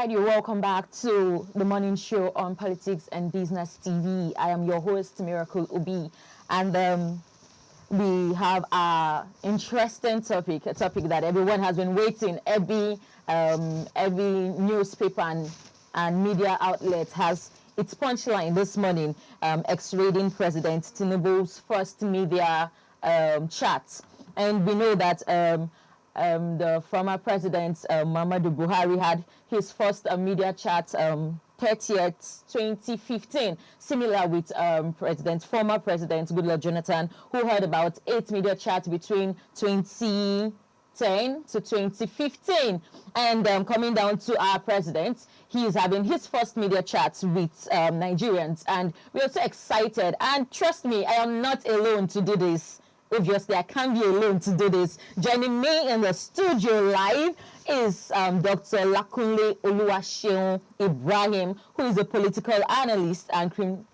You're welcome back to the morning show on Politics and Business TV. I am your host, Miracle Obi, and we have an interesting topic, a topic that everyone has been waiting. Every newspaper and media outlet has its punchline this morning, X-rating President Tinubu's first media chat. And we know that the former president, Muhammadu Buhari, had his first media chat 30th, 2015, similar with former President Goodluck Jonathan, who had about 8 media chats between 2010 to 2015. And coming down to our president, he is having his first media chat with Nigerians, and we're so excited. And trust me, I am not alone to do this. Obviously, I can't be alone to do this. Joining me in the studio live is Dr. Lakunle Oluwaseun Ibrahim, who is a political analyst and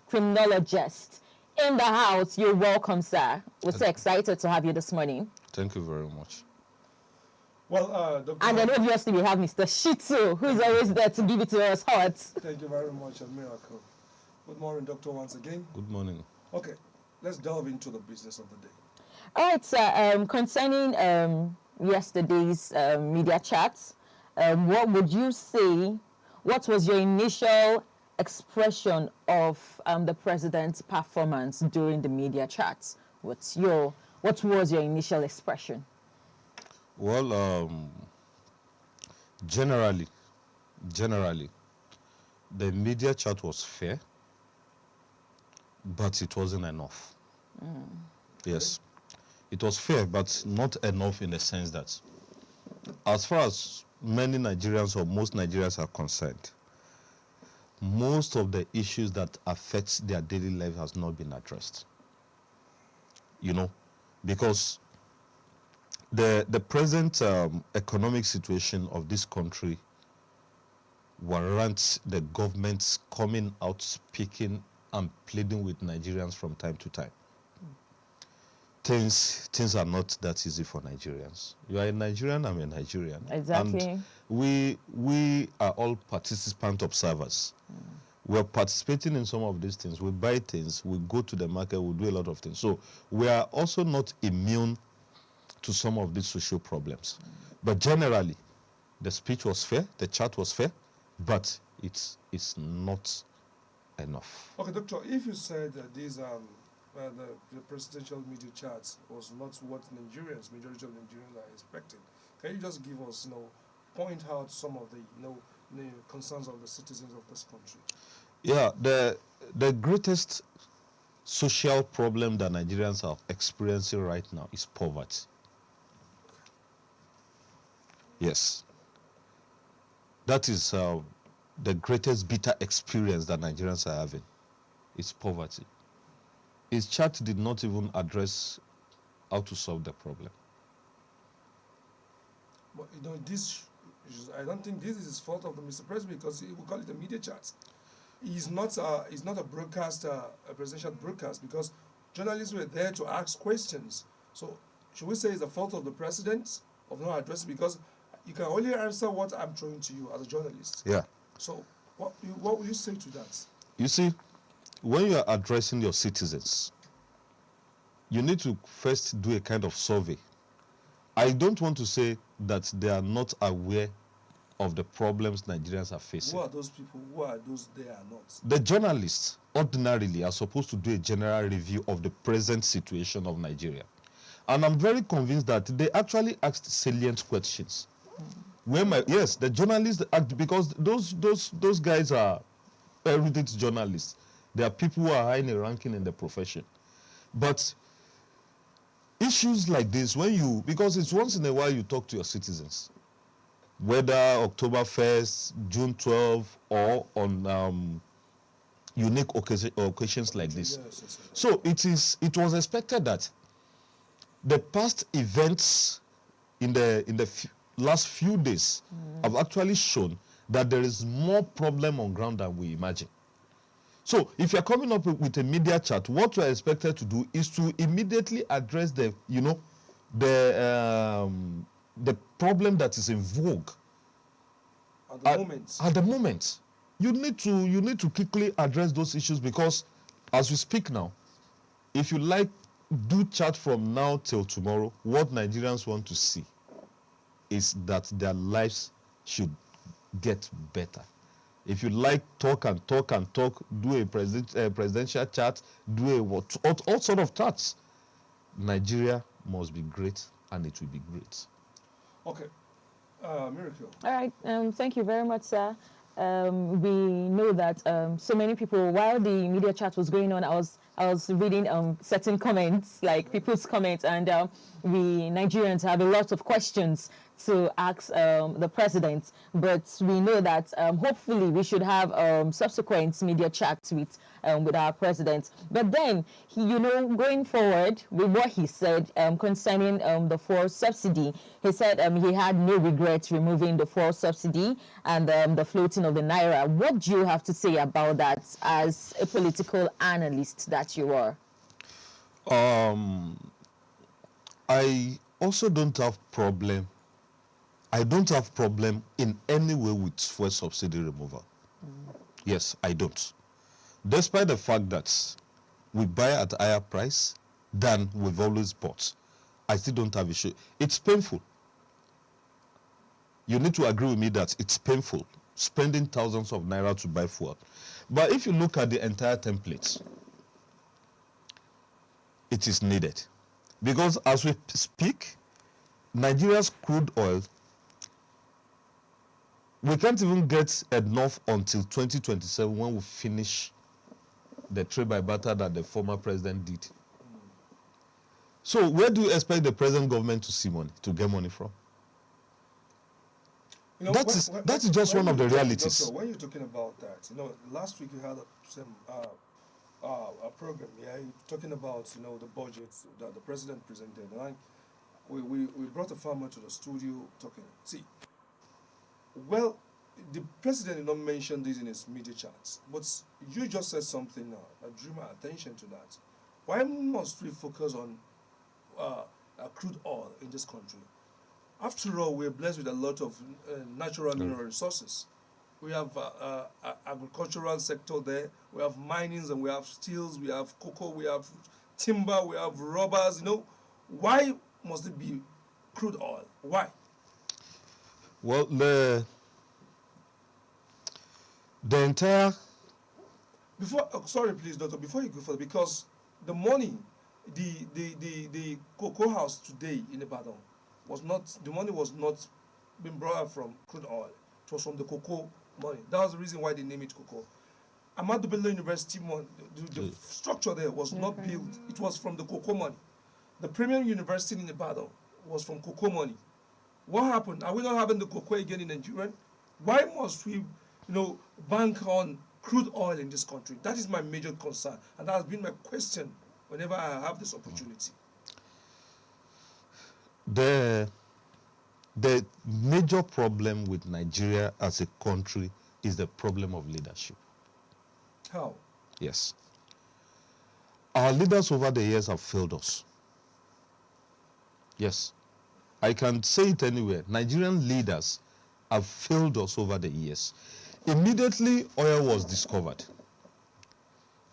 criminologist. In the house, you're welcome, sir. We're so excited to have you this morning. Thank you very much. Well, Dr. And then obviously we have Mr. Shitsu, who is always there to give it to us hot. Thank you very much, Miracle. Good morning, Doctor, once again. Good morning. Okay, let's delve into the business of the day. All right, sir. Concerning yesterday's media chats, what would you say? What was your initial expression of the president's performance during the media chats? What was your initial expression? Well, generally, the media chat was fair, but it wasn't enough. Yes. It was fair, but not enough in the sense that, as far as many Nigerians or most Nigerians are concerned, most of the issues that affect their daily life has not been addressed. You know, because the present economic situation of this country warrants the government coming out speaking and pleading with Nigerians from time to time. Things are not that easy for Nigerians. You are a Nigerian, I'm a Nigerian. Exactly. And we are all participant observers. We're participating in some of these things. We buy things, we go to the market, we do a lot of things. So we are also not immune to some of these social problems. But generally, the speech was fair, the chat was fair, but it's not enough. Okay, Doctor, if you said that these the presidential media chats was not what majority of Nigerians are expecting, Can you just give us, point out some of the concerns of the citizens of this country? Yeah, the greatest social problem that Nigerians are experiencing right now is poverty. Yes. That is the greatest bitter experience that Nigerians are having. It's poverty. His chart did not even address how to solve the problem. But I don't think this is his fault of the Mr. President, because we call it a media chat. He's not a broadcast, a presidential broadcast, because journalists were there to ask questions. So should we say it's the fault of the president of not addressing? Because you can only answer what I'm throwing to you as a journalist. Yeah. So what will you say to that? You see, when you are addressing your citizens, you need to first do a kind of survey. I don't want to say that they are not aware of the problems Nigerians are facing. Who are those people? Who are those they are not? The journalists ordinarily are supposed to do a general review of the present situation of Nigeria. And I'm very convinced that they actually asked salient questions. Yes, the journalists act, because those guys are erudite journalists. They are people who are high in the ranking in the profession. But issues like this, because it's once in a while you talk to your citizens, whether October 1st, June 12th, or on unique occasions like this. Yes. So it was expected that the past events in the last few days have actually shown that there is more problem on ground than we imagine. So if you're coming up with a media chat, what you're expected to do is to immediately address the problem that is in vogue At the moment. You need to quickly address those issues, because as we speak now, if you like, do chat from now till tomorrow, what Nigerians want to see is that their lives should get better. If you like, talk, do a presidential chat, do all sort of chats. Nigeria must be great, and it will be great. Okay. Miracle. All right. Thank you very much, sir. We know that so many people, while the media chat was going on, I was reading certain comments, like people's comments, and we Nigerians have a lot of questions to ask the president. But we know that hopefully we should have subsequent media chats with our president. But then, going forward with what he said concerning the fuel subsidy, he said he had no regrets removing the fuel subsidy and the floating of the naira. What do you have to say about that as a political analyst that you are? I also don't have problem. I don't have problem in any way with fuel subsidy removal. Yes, I don't. Despite the fact that we buy at a higher price than we've always bought, I still don't have issue. It's painful. You need to agree with me that it's painful spending thousands of naira to buy fuel. But if you look at the entire template, it is needed. Because as we speak, Nigeria's crude oil, we can't even get enough until 2027, when we finish the trade by barter that the former president did. So where do you expect the present government to see money, to get money from? That is just one of the realities. Doctor, when you're talking about that, last week you had a program, you're talking about the budget that the president presented, and we brought a farmer to the studio talking. See, well, the president did not mention this in his media chats, but you just said something now that drew my attention to that. Why must we focus on crude oil in this country? After all, we're blessed with a lot of natural mineral resources. We have agricultural sector there, we have minings, and we have steels, we have cocoa, we have timber, we have rubbers. Why must it be crude oil? Why? Well, the entire... Sorry, please, doctor, before you go further, because the money, the cocoa house today in Ibadan, the money was not being brought out from crude oil. It was from the cocoa money. That was the reason why they named it cocoa. Ahmadu Bello University money, the structure there was not built. It was from the cocoa money. The premium university in Ibadan was from cocoa money. What happened? Are we not having the cocoa again in Nigeria? Why must we, bank on crude oil in this country? That is my major concern, and that has been my question whenever I have this opportunity. The major problem with Nigeria as a country is the problem of leadership. How? Yes. Our leaders over the years have failed us. Yes. I can say it anywhere. Nigerian leaders have failed us over the years. Immediately oil was discovered,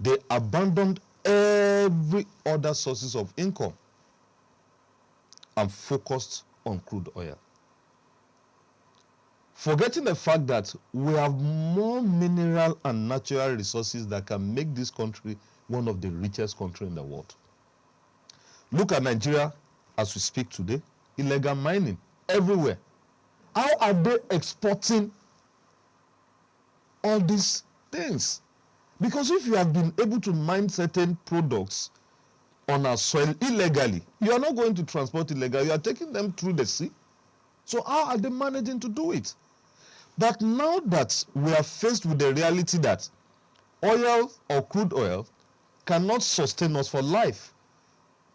they abandoned every other sources of income and focused on crude oil, forgetting the fact that we have more mineral and natural resources that can make this country one of the richest countries in the world. Look at Nigeria as we speak today. Illegal mining everywhere. How are they exporting all these things? Because if you have been able to mine certain products on our soil illegally, you are not going to transport illegally, you are taking them through the sea. So how are they managing to do it? But now that we are faced with the reality that oil or crude oil cannot sustain us for life,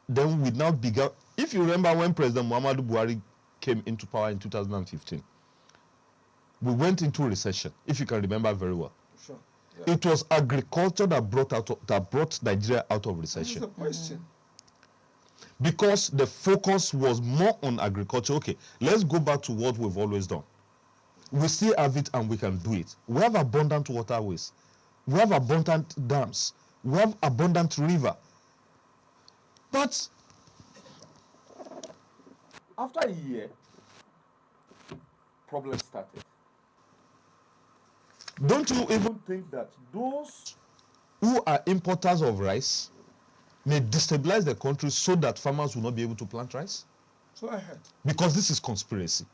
then we now began. If you remember when President Muhammadu Buhari came into power in 2015, we went into recession, if you can remember very well. Sure. Yeah. It was agriculture that brought Nigeria out of recession. That's the question. Because the focus was more on agriculture. Okay, let's go back to what we've always done. We still have it and we can do it. We have abundant waterways. We have abundant dams. We have abundant river. But after a year, problems started. don't you even Don't think that those who are importers of rice may destabilize the country so that farmers will not be able to plant rice? So I heard. Because this is conspiracy.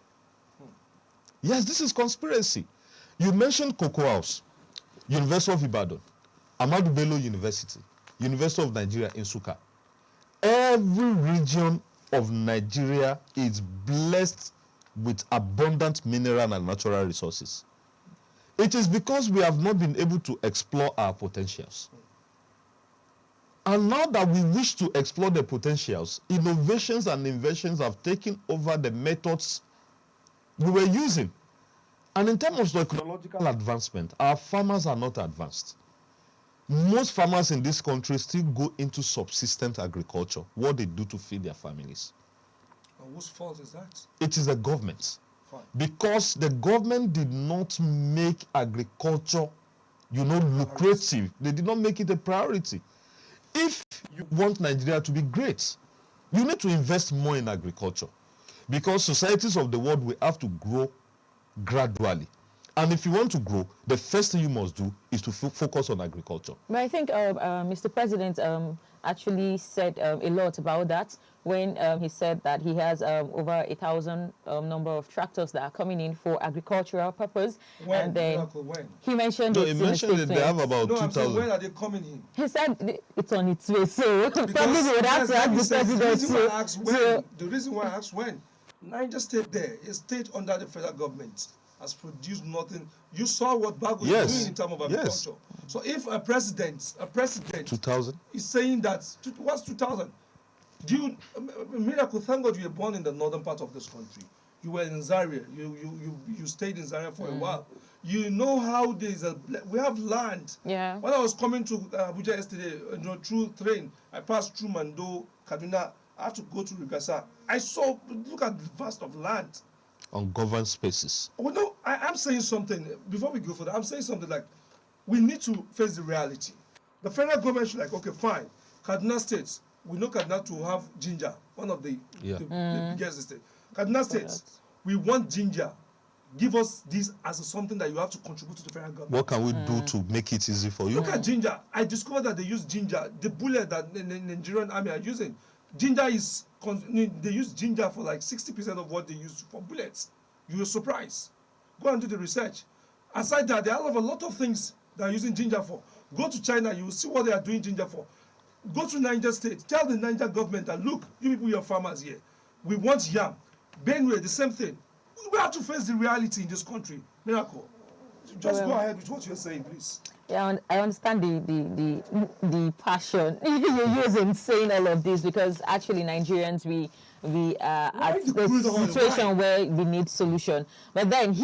Yes, this is conspiracy. You mentioned Cocoa House, University of Ibadan, Ahmadu Bello University, University of Nigeria in Nsukka. Every region of Nigeria is blessed with abundant mineral and natural resources. It is because we have not been able to explore our potentials. And now that we wish to explore the potentials, innovations and inventions have taken over the methods we were using. And in terms of technological advancement, our farmers are not advanced. Most farmers in this country still go into subsistence agriculture, what they do to feed their families. And whose fault is that? It is the government. Fine. Because the government did not make agriculture, lucrative. They did not make it a priority. If you want Nigeria to be great, you need to invest more in agriculture. Because societies of the world will have to grow gradually. And if you want to grow, the first thing you must do is to focus on agriculture. But I think Mr. President actually said a lot about that when he said that he has over 1,000 number of tractors that are coming in for agricultural purpose. When? And then When? he mentioned No, it he in the mentioned that they have statement. about No, I'm saying 2,000. when are they coming in? He said it's on its way, so probably Because we would have to let ask me the say, president the reason why I asked when, Niger State there, a state under the federal government, has produced nothing. You saw what Bago is Yes. doing in terms of agriculture. Yes. So if a president 2,000? is saying that, what's 2,000? Miracle, thank God you were born in the northern part of this country. You were in Zaria. You stayed in Zaria for a while. You know how we have land. Yeah. When I was coming to Abuja yesterday, through train, I passed through Mando, Kaduna. I have to go to Rigasa. I saw, look at the vast of land. Ungoverned spaces. Well, no, I'm saying something, before we go for that, I'm saying something like, we need to face the reality. The federal government should okay, fine. Kaduna State, we know Kaduna to have ginger, one of the biggest states. Kaduna State, we want ginger. Give us this as something that you have to contribute to the federal government. What can we do to make it easy for you? Look at ginger. I discovered that they use ginger, the bullet that the Nigerian army are using. Ginger is, they use ginger for like 60% of what they use for bullets. You will surprise. Go and do the research. Aside that, they have a lot of things they are using ginger for. Go to China, you will see what they are doing ginger for. Go to Niger State, tell the Niger government that, look, you people, you're farmers here. We want yam. Benue, the same thing. We have to face the reality in this country. Miracle. Just go ahead with what you're saying, please. Yeah, I understand the passion you use in saying all of this, because actually Nigerians, we are at a situation where we need solution. But then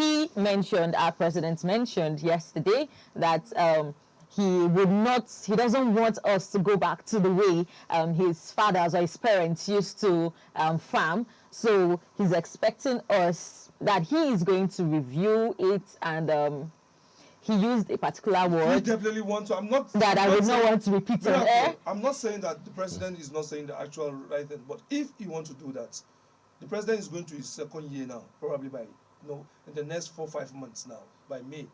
our president mentioned yesterday that he doesn't want us to go back to the way his fathers or his parents used to farm. So he's expecting us that he is going to review it, and he used a particular word. I definitely want to. I would not want to repeat on air. I'm not saying that the president is not saying the actual right thing, but if he wants to do that, the president is going to his second year now, probably by in the next 4-5 months now, by May.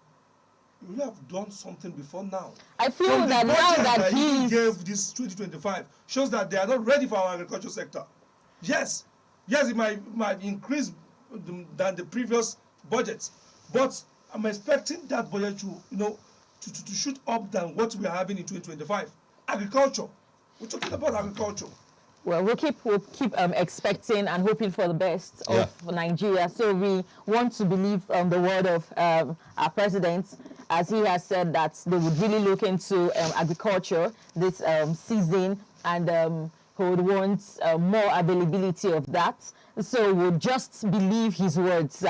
You will have done something before now. I feel that now that he gave this 2025 shows that they are not ready for our agricultural sector. Yes, it might increase than the previous budget, but I'm expecting that budget to shoot up than what we are having in 2025. Agriculture. We're talking about agriculture. Well, we'll keep expecting and hoping for the best of Nigeria. So we want to believe the word of our president, as he has said that they would really look into agriculture this season, and he would want more availability of that. So we'll just believe his words.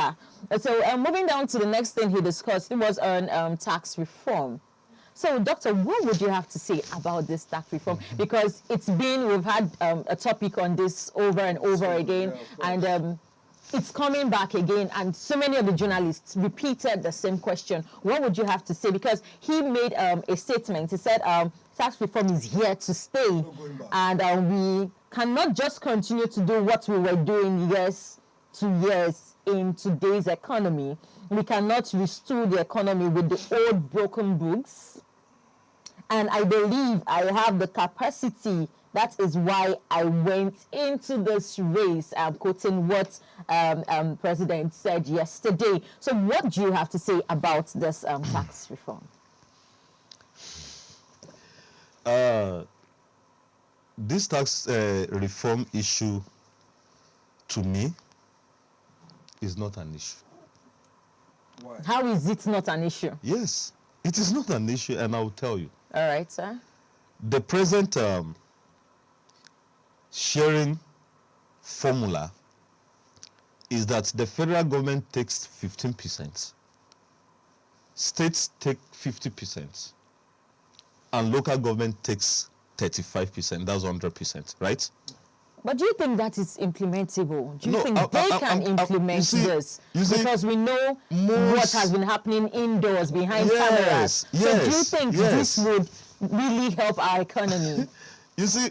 So moving down to the next thing he discussed, it was on tax reform. So, Doctor, what would you have to say about this tax reform? Because we've had a topic on this over and over again, and it's coming back again, and so many of the journalists repeated the same question. What would you have to say? Because he made a statement. He said tax reform is here to stay, and we cannot just continue to do what we were doing years to years in today's economy. We cannot restore the economy with the old broken books. And I believe I have the capacity. That is why I went into this race. I'm quoting what President said yesterday. So what do you have to say about this tax reform? This tax reform issue, to me, is not an issue. Why? How is it not an issue? Yes, it is not an issue, and I will tell you. All right, sir. The present sharing formula is that the federal government takes 15%, states take 50%, and local government takes 35%. That's 100%, right? But do you think that is implementable? Do you think they can implement this? Because we know what has been happening indoors behind cameras. So do you think this would really help our economy? You see,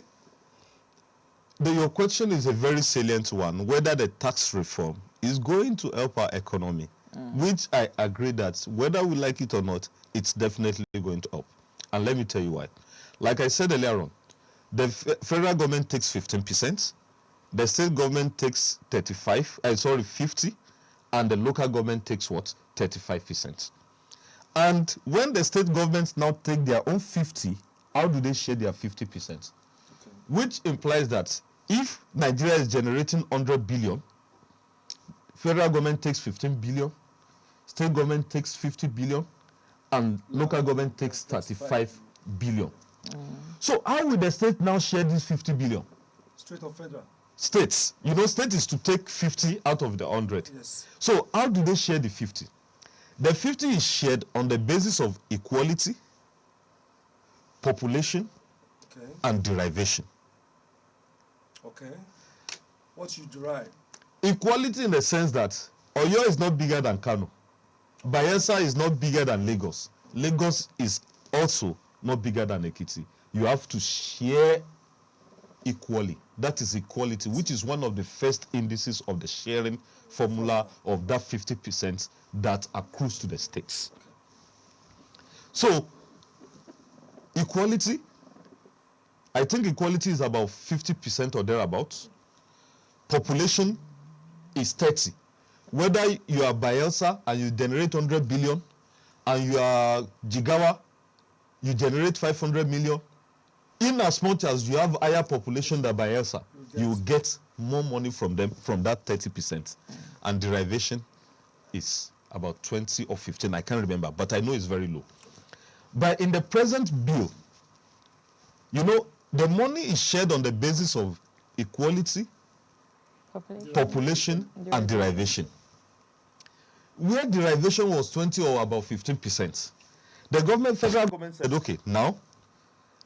your question is a very salient one, whether the tax reform is going to help our economy, which I agree that whether we like it or not, it's definitely going to help. And let me tell you why. Like I said earlier on, the federal government takes 15%, the state government takes 50%, and the local government takes what? 35%. And when the state governments now take their own 50, how do they share their 50%? Okay. Which implies that if Nigeria is generating 100 billion, federal government takes 15 billion, state government takes 50 billion, and local government takes 35 billion. So how will the state now share this 50 billion? State or federal? States. State is to take 50 out of the 100. Yes. So how do they share the 50? The 50 is shared on the basis of equality, population, and derivation. Okay. What you derive? Equality in the sense that Oyo is not bigger than Kano. Bayelsa is not bigger than Lagos. Lagos is also not bigger than Ekiti. You have to share equally. That is equality, which is one of the first indices of the sharing formula of that 50% that accrues to the states. So, equality I think equality is about 50% or thereabouts. Population is 30. Whether you are Bayelsa and you generate 100 billion, and you are Jigawa, you generate 500 million, in as much as you have higher population than Bayelsa, you will get more money from them, from that 30%. And derivation is about 20 or 15, I can't remember, but I know it's very low. But in the present bill, you know, the money is shared on the basis of equality, population, and derivation. Where derivation was 20 or about 15%, the federal government said, okay, now,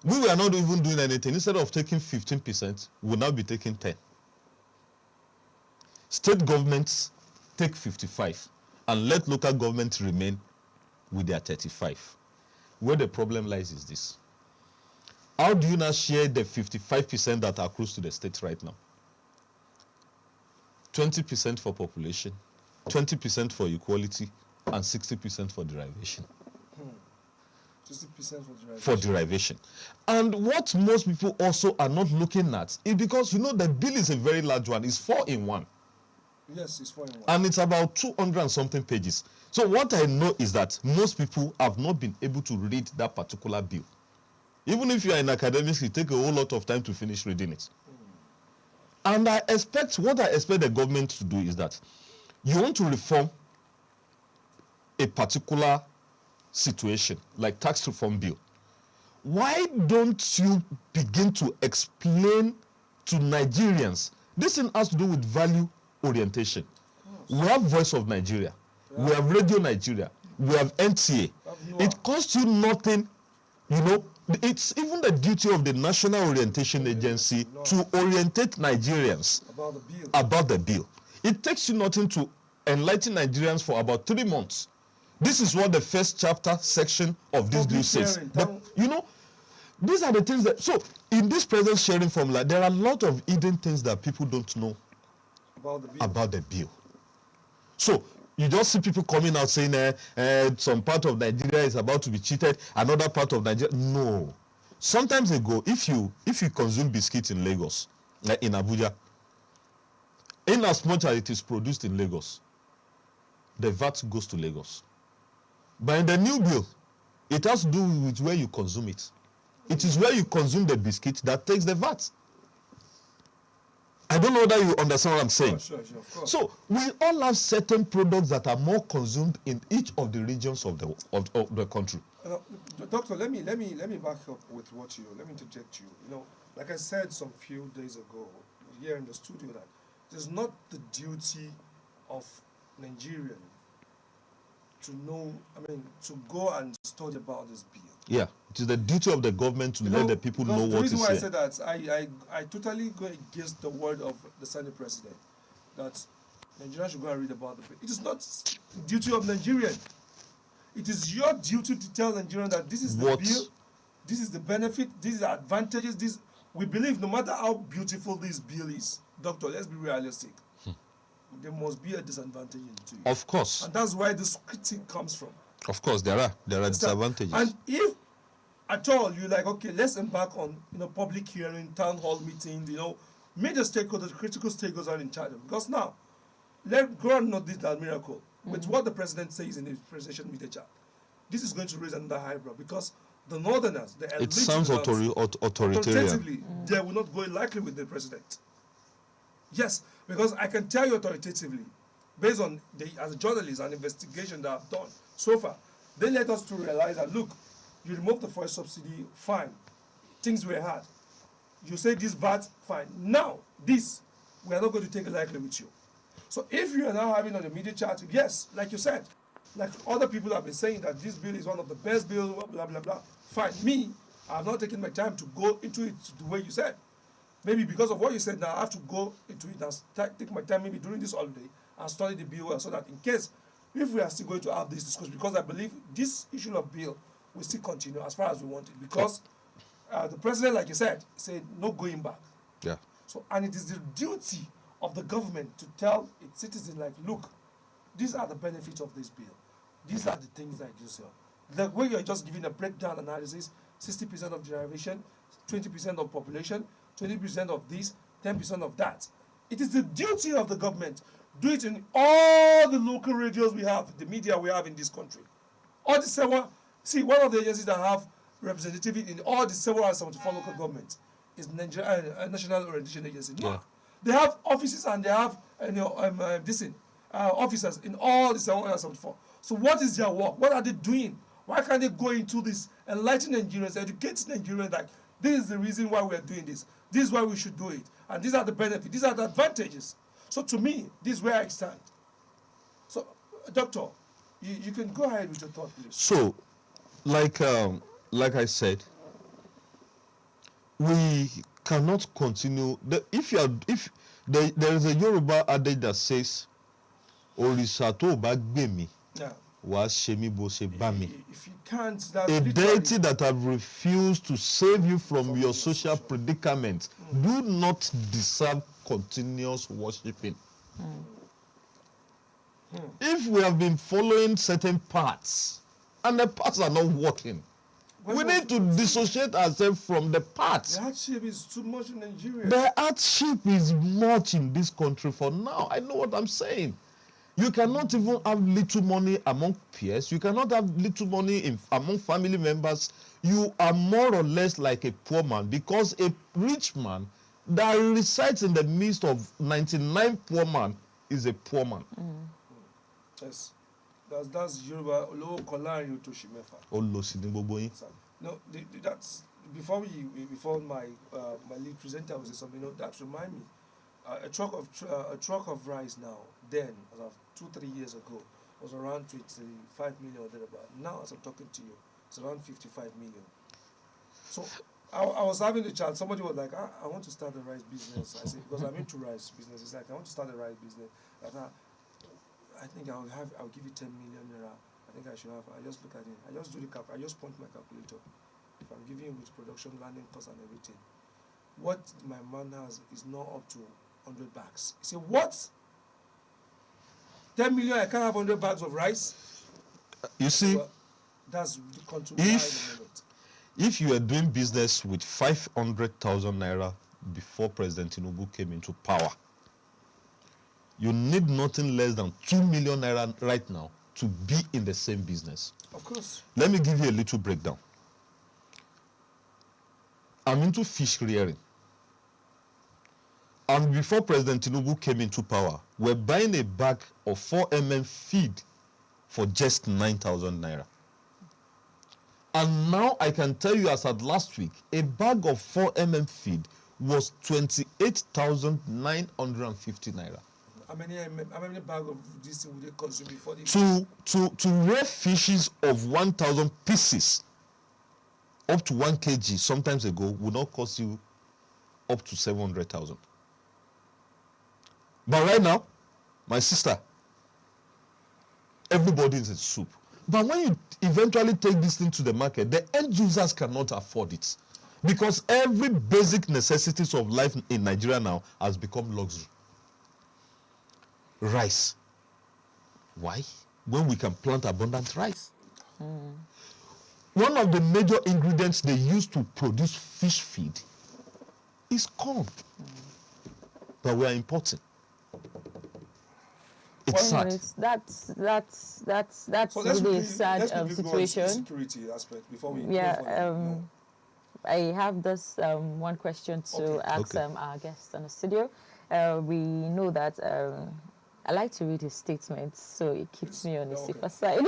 we were not even doing anything. Instead of taking 15%, we'll now be taking 10. State governments take 55 and let local governments remain with their 35. Where the problem lies is this. How do you now share the 55% that accrues to the state right now? 20% for population, 20% for equality, and 60% for derivation. 60% for derivation. And what most people also are not looking at is because, you know, the bill is a very large one. It's 4-in-1. Yes, it's 4-in-1. And it's about 200 and something pages. So what I know is that most people have not been able to read that particular bill. Even if you are in academics, it takes a whole lot of time to finish reading it. And what I expect the government to do is that you want to reform a particular situation, like tax reform bill. Why don't you begin to explain to Nigerians? This thing has to do with value orientation. We have Voice of Nigeria. Yeah. We have Radio Nigeria. We have NTA. It costs you nothing, you know. It's even the duty of the National Orientation Agency to orientate Nigerians about the bill. It takes you nothing to enlighten Nigerians for about 3 months. This is what the first chapter section of this bill says. But, you know, these are the things that... So, in this present sharing formula, there are a lot of hidden things that people don't know about the bill. So, you just see people coming out saying some part of Nigeria is about to be cheated, another part of Nigeria... No. Sometimes ago, if you consume biscuits in Lagos, like in Abuja, in as much as it is produced in Lagos, the VAT goes to Lagos. But in the new bill, it has to do with where you consume it. It is where you consume the biscuit that takes the VAT. I don't know whether you understand what I'm saying. Sure, of course. So we all have certain products that are more consumed in each of the regions of the country. Doctor, let me back up with what let me interject you. You know, like I said some few days ago here in the studio, that it is not the duty of Nigerian to know, to go and study about this bill. Yeah, it is the duty of the government to let the people know what is here. The reason why I said that, I totally go against the word of the Senate President, that Nigerians should go and read about the bill. It is not the duty of Nigerian. It is your duty to tell Nigerians that this is the bill, this is the benefit, these are the advantages, we believe no matter how beautiful this bill is, Doctor, let's be realistic. There must be a disadvantage to it. Of course. And that's where this critique comes from. Of course, there are disadvantages. And if at all you like, okay, let's embark on public hearing, town hall meetings, major stakeholders, critical stakeholders are in charge of. Because now, let God not this that miracle. With what the president says in his presidential media chat, this is going to raise another eyebrow, because the northerners, the elite, it sounds authoritarian. They will not go likely with the president. Yes, because I can tell you authoritatively, based on as a journalist, an investigation that I've done so far, they let us to realize that, look, you remove the fuel subsidy, fine. Things were hard. You say this VAT, fine. Now, this, we are not going to take it lightly with you. So if you are now having on the media chat, yes, like you said, like other people have been saying that this bill is one of the best bills, blah, blah, blah. Fine. Me, I have not taken my time to go into it the way you said. Maybe because of what you said now, I have to go into it and take my time maybe during this holiday and study the bill well, so that in case, if we are still going to have this discussion, because I believe this issue of bill will still continue as far as we want it, because the president, like you said no going back. Yeah. So, and it is the duty of the government to tell its citizens, like, look, these are the benefits of this bill. These are the things that you say. The way you're just giving a breakdown analysis, 60% of derivation, 20% of population, 20% of this, 10% of that. It is the duty of the government. Do it in all the local radios we have, the media we have in this country. All the seven, see, one of the agencies that have representativity in all the 774 local governments is Nigeria National Orientation Agency. No. Yeah. They have offices and they have officers in all the 774. So what is their work? What are they doing? Why can't they go into this, enlighten Nigerians, educate Nigerians that this is the reason why we are doing this. This is why we should do it. And these are the benefits. These are the advantages. So to me, this is where I stand. So, Doctor, you can go ahead with your thought, please. So, like I said, we cannot continue. If there is a Yoruba adage that says, "Òrìṣà tó bá gbè mí, Yeah. wàá ṣe mí bó ṣe bá mi." If you can't, that's A literally- deity that have refused to save you from your social predicament do not deserve continuous worshiping. If we have been following certain paths and the paths are not working, we need to dissociate ourselves from the paths. The hardship is too much in Nigeria. The hardship is much in this country for now. I know what I'm saying. You cannot even have little money among peers. You cannot have little money among family members. You are more or less like a poor man, because a rich man that resides in the midst of 99 poor man is a poor man. Yes. That's Yoruba. Olowo Kola and Yotoshi Mefa. Olosi ni gbogbo yín. No, that's before my lead presenter was something. That remind me, a truck of rice now. Then, as of 2-3 years ago, was around 25 million or thereabout. Now, as I'm talking to you, it's around 55 million. So, I was having a chat. Somebody was like, I want to start a rice business. I said, because I'm into rice business. It's like, I want to start a rice business. I think I'll give you 10 million naira. I think I should have. I just look at it. I just do the I just point my calculator. If I'm giving you with production, landing costs and everything, what my man has is not up to 100 bags. He said, what? 10 million, I can't have 100 bags of rice? You see, Well, that's the country we are in the moment. if you are doing business with 500,000 naira before President Tinubu came into power, you need nothing less than 2 million naira right now to be in the same business. Of course. Let me give you a little breakdown. I'm into fish rearing. And before President Tinubu came into power, we're buying a bag of 4 feed for just 9,000 naira. And now I can tell you, as at last week, a bag of 4 feed was 28,950 naira. How many bags of this thing would they consume before they... To rear fishes of 1,000 pieces up to 1 kg sometimes ago would not cost you up to 700,000. But right now, my sister, everybody is in soup. But when you eventually take this thing to the market, the end users cannot afford it, because every basic necessities of life in Nigeria now has become luxury. Rice. Why? When we can plant abundant rice. One of the major ingredients they use to produce fish feed is corn. But we are importing. It's sad. That's So really a sad situation. Security aspect before we... Yeah, I have this one question to ask our guests in the studio. We know that I like to read his statements, so it keeps me on the safer side.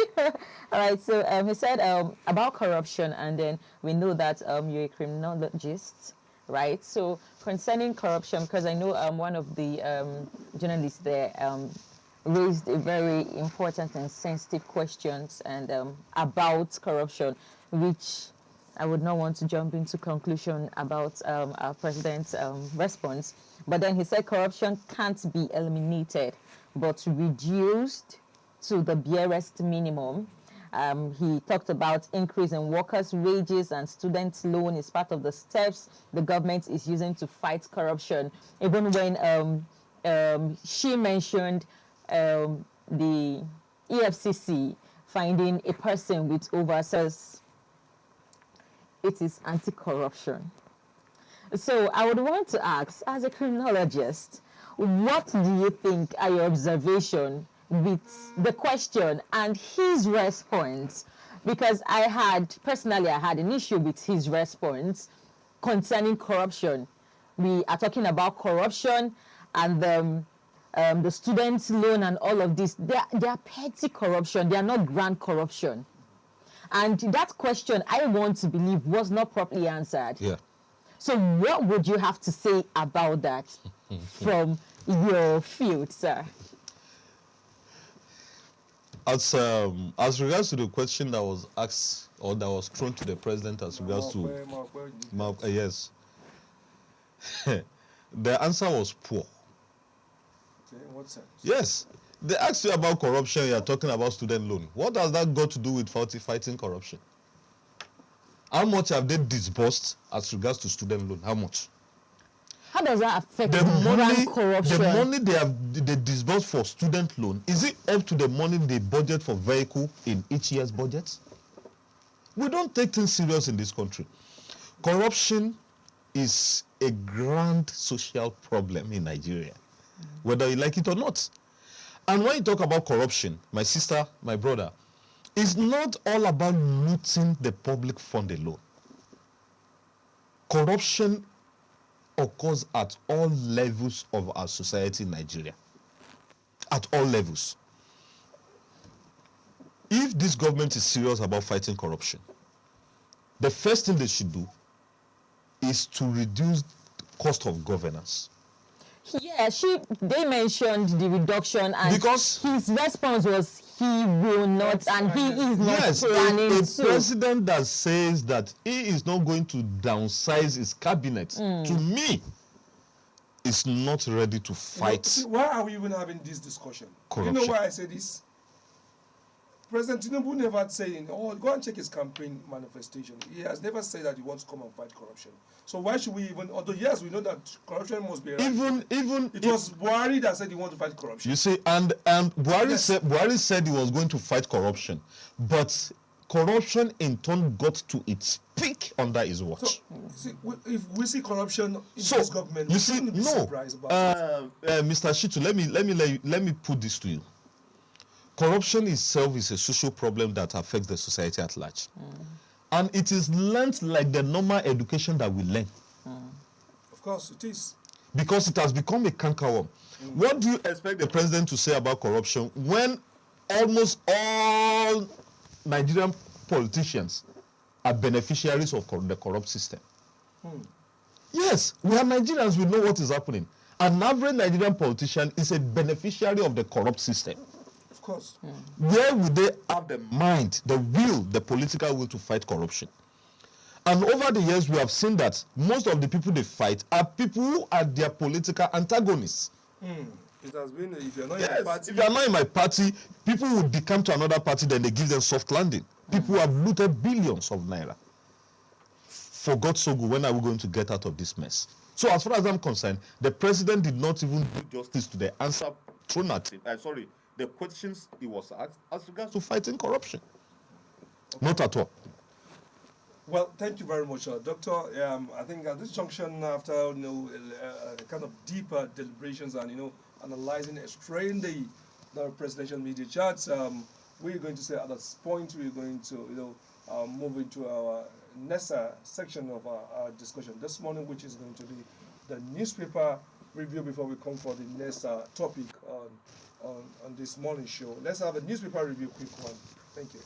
All right, so he said about corruption, and then we know that you're a criminologist, right? So concerning corruption, because I know one of the journalists there raised a very important and sensitive questions and about corruption, which I would not want to jump into conclusion about our president's response. But then he said corruption can't be eliminated, but reduced to the barest minimum. He talked about increase in workers' wages and student loan is part of the steps the government is using to fight corruption. Even when she mentioned the EFCC finding a person with oversight, it is anti-corruption. So I would want to ask, as a criminologist, what do you think are your observation with the question and his response? Because I had an issue with his response concerning corruption. We are talking about corruption and the students' loan and all of this. They are petty corruption. They are not grand corruption. And that question, I want to believe, was not properly answered. Yeah. So what would you have to say about that from your field, sir? As regards to the question that was asked or that was thrown to the president as regards to yes, the answer was poor. Okay, in what sense? Yes, they asked you about corruption. You are talking about student loan. What has that got to do with fighting corruption? How much have they disbursed as regards to student loan? How much? How does that affect The money, corruption? the money they disburse for student loan, is it up to the money they budget for vehicle in each year's budget? We don't take things serious in this country. Corruption is a grand social problem in Nigeria, whether you like it or not. And when you talk about corruption, my sister, my brother, it's not all about looting the public fund alone. Corruption occurs at all levels of our society in Nigeria. At all levels. If this government is serious about fighting corruption, the first thing they should do is to reduce the cost of governance. Yeah, they mentioned the reduction, and Because his response was he will not, and he is not yes, planning a to. president that says that he is not going to downsize his cabinet, to me, is not ready to fight. See, why are we even having this discussion? Corruption. You know why I say this? President Tinubu never said, oh, go and check his campaign manifestation. He has never said that he wants to come and fight corruption. So why should we even, although yes, we know that corruption must be eradicated. It was Buhari that said he wanted to fight corruption. You see, and Buhari, Yes. Buhari said he was going to fight corruption, but corruption in turn got to its peak under his watch. So, see, if we see corruption in this government, you we see, shouldn't be no, surprised about it. Mr. Shitu, let me put this to you. Corruption itself is a social problem that affects the society at large. And it is learnt like the normal education that we learn. Of course, it is. Because it has become a cankerworm. What do you expect the president to say about corruption when almost all Nigerian politicians are beneficiaries of the corrupt system? Yes, we are Nigerians, we know what is happening. An average Nigerian politician is a beneficiary of the corrupt system. Of course. Where would they have the mind, the will, the political will to fight corruption? And over the years, we have seen that most of the people they fight are people who are their political antagonists. It has been, if you're not in Yes, the party, if you are not in my party, people will decamp to another party, then they give them soft landing. People who have looted billions of naira. For God's sake, when are we going to get out of this mess? So as far as I'm concerned, the president did not even do justice to the answer thrown at him. The questions he was asked as regards to fighting corruption. Not at all. well, thank you very much, Doctor. I think at this junction, after kind of deeper deliberations and analyzing, extraying the presidential media charts, we're going to say at this point we're going to move into our next section of our discussion this morning, which is going to be the newspaper review before we come for the next topic on this morning show. Let's have a newspaper review, quick one. Thank you.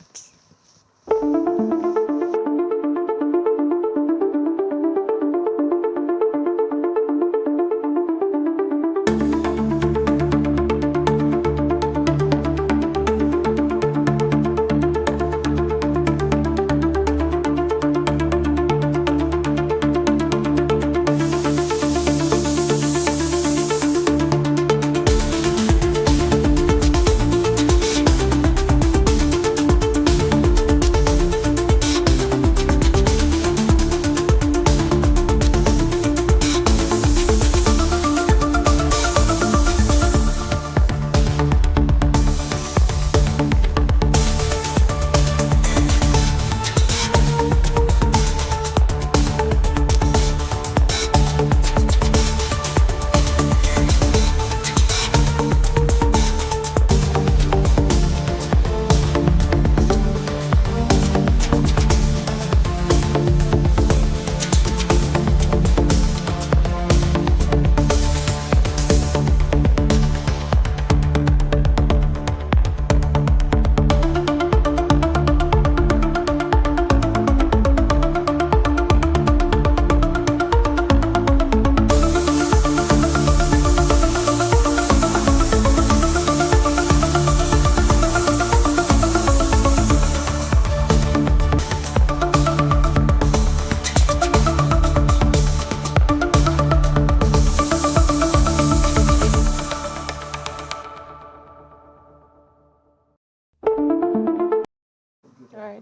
All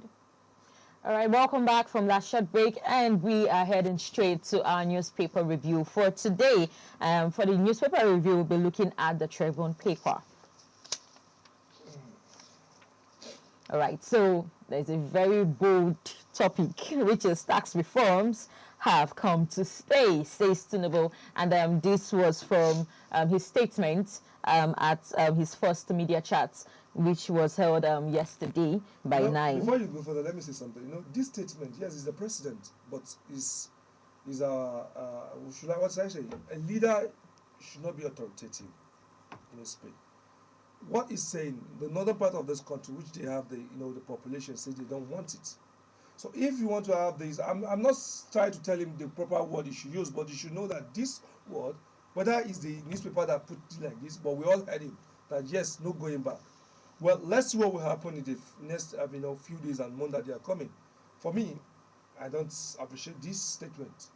right, welcome back from that short break, and we are heading straight to our newspaper review for today. For the newspaper review, we'll be looking at the Tribune paper. All right, so there's a very bold topic, which is tax reforms have come to stay, says Tinubu. And this was from his statement at his first media chat, which was held yesterday by 9. Before you go further, let me say something. This statement, yes, is the president, but is what should I say? A leader should not be authoritative in a space. What he's saying, the northern part of this country, which they have the population says they don't want it. So if you want to have this, I'm not trying to tell him the proper word he should use, but you should know that this word, whether it's the newspaper that put it like this, but we all heard him that yes, no going back. Well, let's see what will happen in the next few days and months that they are coming. For me, I don't appreciate this statement.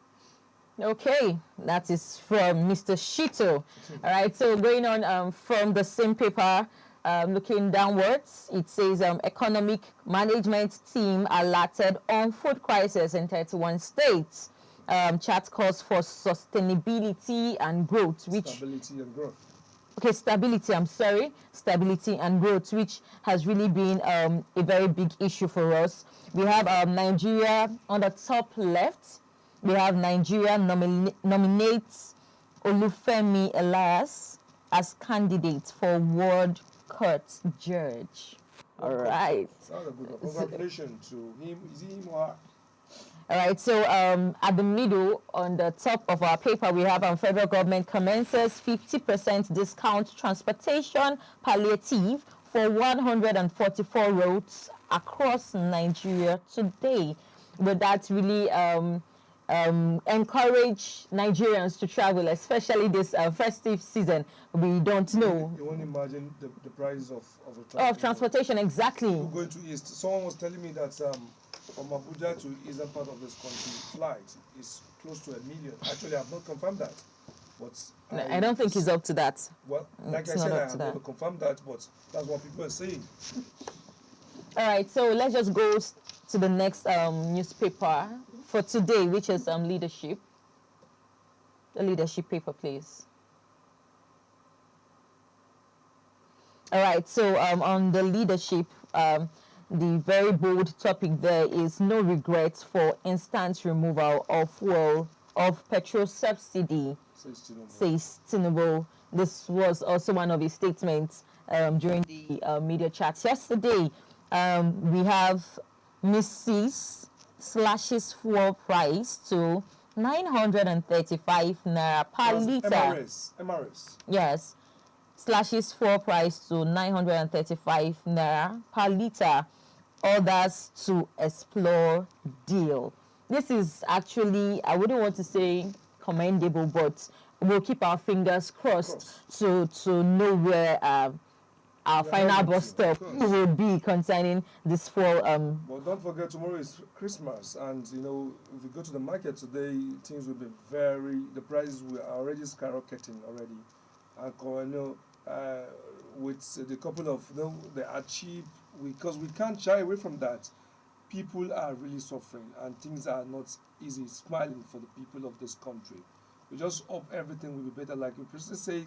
Okay, that is from Mr. Shito. All right, so going on from the same paper, looking downwards, it says economic management team alerted on food crisis in 31 states. Chat calls for sustainability and growth, Stability and growth. Okay, stability and growth, which has really been a very big issue for us. We have Nigeria on the top left. We have Nigeria nominates Olufemi Elias as candidate for World Court Judge. All right. Congratulations to him. Is he him or her? All right, so at the middle, on the top of our paper, we have federal government commences 50% discount transportation palliative for 144 roads across Nigeria today. Would that really encourage Nigerians to travel, especially this festive season? We don't know. You won't imagine the price of transportation, exactly. People going to East. Someone was telling me that from Abuja to eastern part of this country, flight is close to 1 million. Actually, I have not confirmed that, but I don't think it's up to that. Well, like I said, I have not confirmed that, but that's what people are saying. All right, so let's just go to the next newspaper for today, which is leadership. The leadership paper, please. All right, so on the leadership, the very bold topic there is no regrets for instant removal of petrol subsidy, says Tinubu. This was also one of his statements during the media chat yesterday. We have Mrs. slashes fuel price to 935 naira per liter. MRS. Yes, slashes fuel price to 935 naira per liter. Others to explore deal. This is actually, I wouldn't want to say commendable, but we'll keep our fingers crossed to know where our final bus stop will be concerning this fuel. Well, don't forget tomorrow is Christmas, and if you go to the market today, things will be the prices are already skyrocketing already, and with the couple of they are cheap because we can't shy away from that. People are really suffering, and things are not easy. Smiling for the people of this country. We just hope everything will be better. Like the president says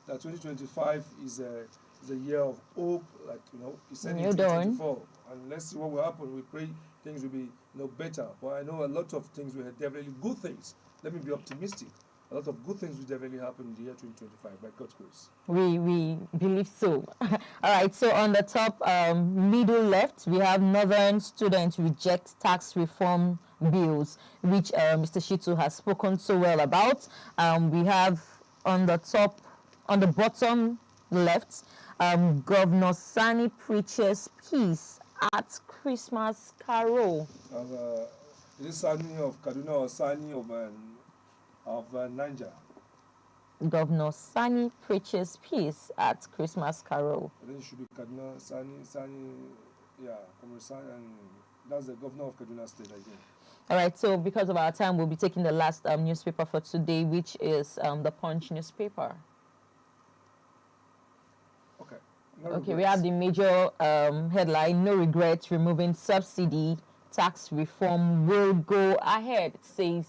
that 2025 is a year of hope. Like he said in 2024, and let's see what will happen. We pray things will be better. But I know a lot of things will definitely good things. Let me be optimistic. A lot of good things will definitely happen in the year 2025 by God's grace. We believe so. All right, so on the top middle left, we have Northern students reject tax reform bills, which Mr. Shitu has spoken so well about. We have on the bottom left, Governor Sani preaches peace at Christmas Carol. Is it Sani of Kaduna or Sani of Niger? Governor Sani preaches peace at Christmas Carol. I think it should be Kaduna, Sani, Sani, and that's the governor of Kaduna State, I think. All right, so because of our time, we'll be taking the last newspaper for today, which is the Punch newspaper. Okay. Okay, we have the major headline: No regrets, removing subsidy. Tax reform will go ahead, says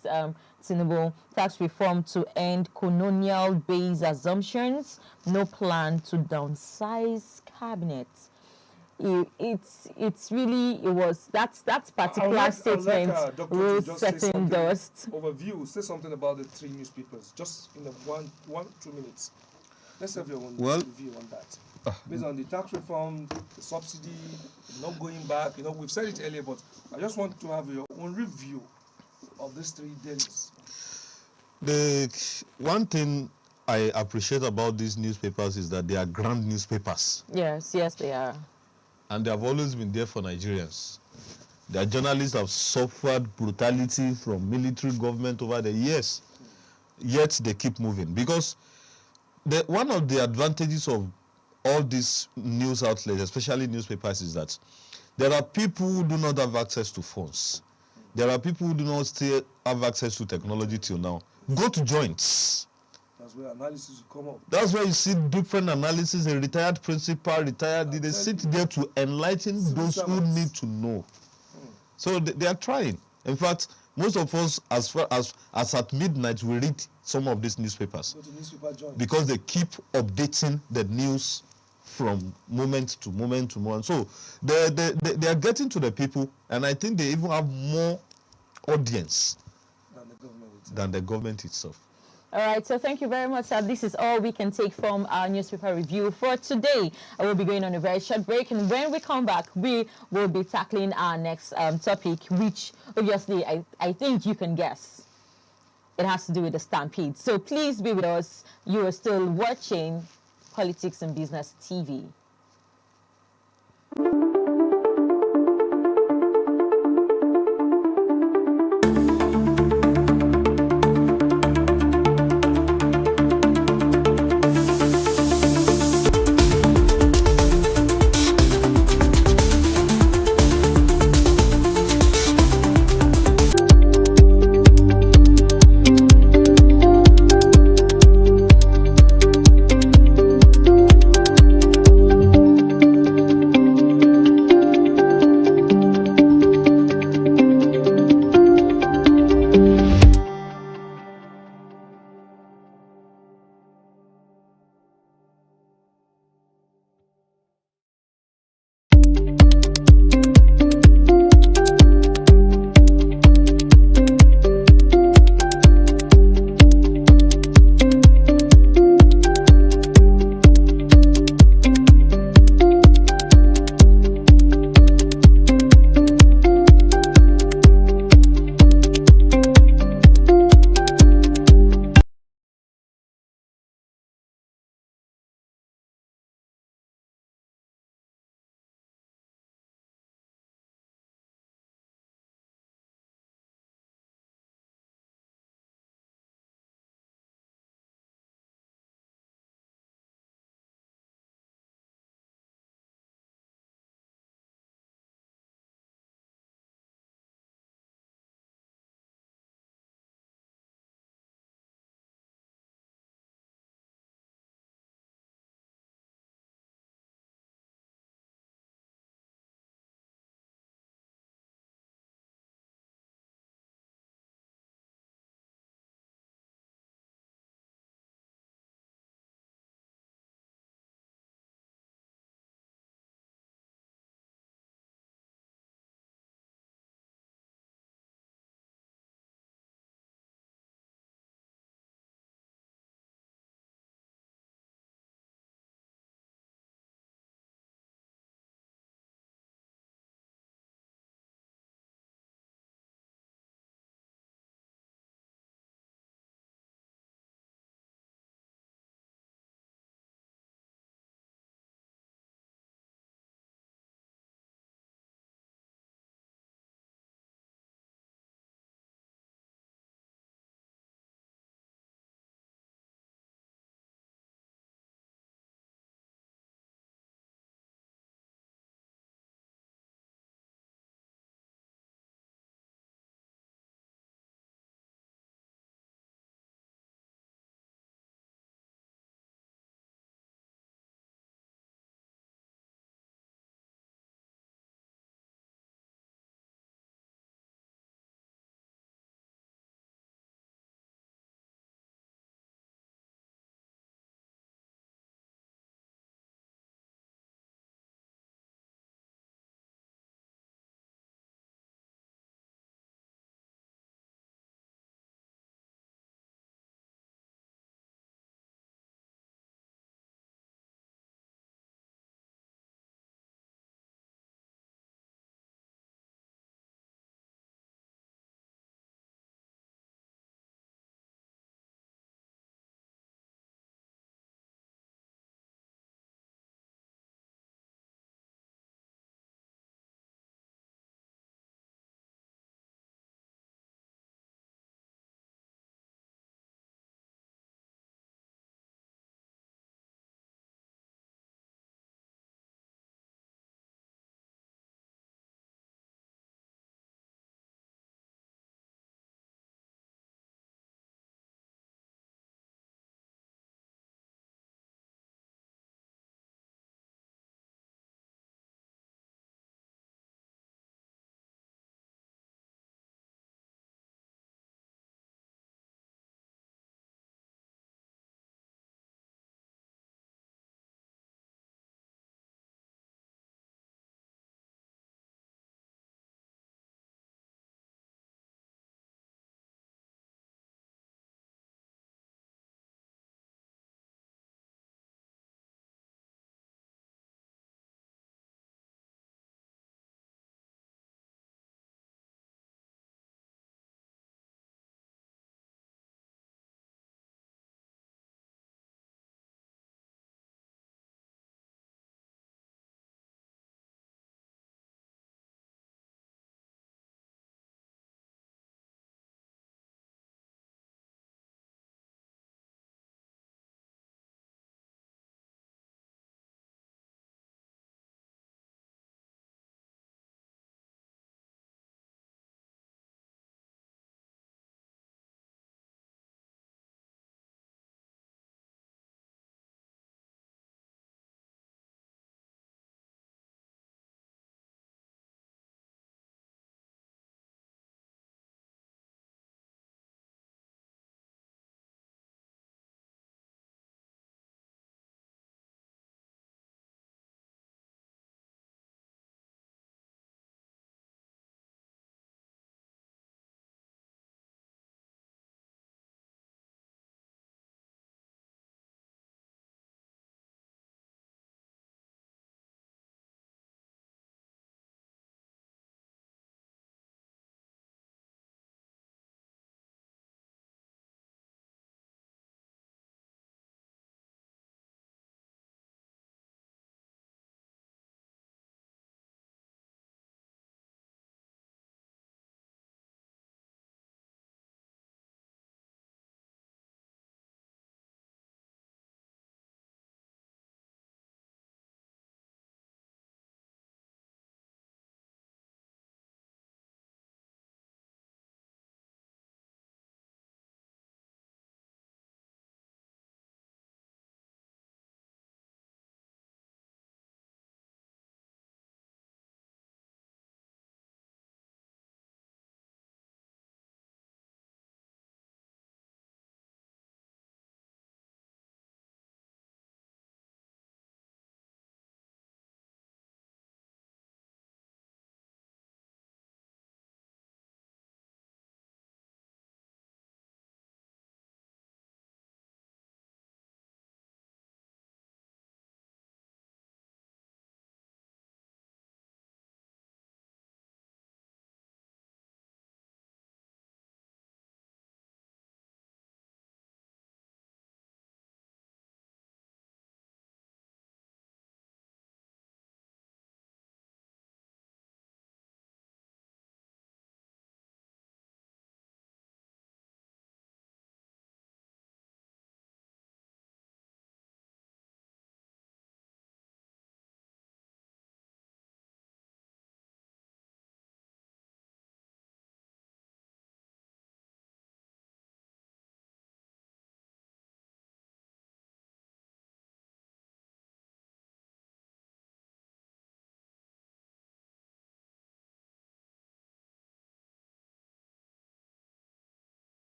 Tinubu. Tax reform to end colonial-based assumptions. No plan to downsize cabinet. It's really, it was that particular statement Doctor, to rose just say certain something, dust. overview, say something about the 3 newspapers, just in a 2 minutes. Let's have your own Well, review on that. Based on the tax reform, the subsidy, not going back, we've said it earlier, but I just want to have your own review of these 3 dailies. The one thing I appreciate about these newspapers is that they are grand newspapers, Yes, they are. and they have always been there for Nigerians. Their journalists have suffered brutality from military government over the years, yet they keep moving. Because one of the advantages of all these news outlets, especially newspapers, is that there are people who do not have access to phones. There are people who do not still have access to technology till now. Go to joints. That's where analysis will come up. That's where you see different analysis. A retired principal, they sit there to enlighten those who need to know. So they are trying. In fact, most of us, as far as at midnight, we read some of these newspapers. Go to newspaper joint. Because they keep updating the news from moment to moment to moment. So they are getting to the people, and I think they even have more audience than the government itself. All right, so thank you very much, sir. This is all we can take from our newspaper review for today. I will be going on a very short break, and when we come back, we will be tackling our next topic, which obviously I think you can guess. It has to do with the stampede. So please be with us. You are still watching Politics and Business TV.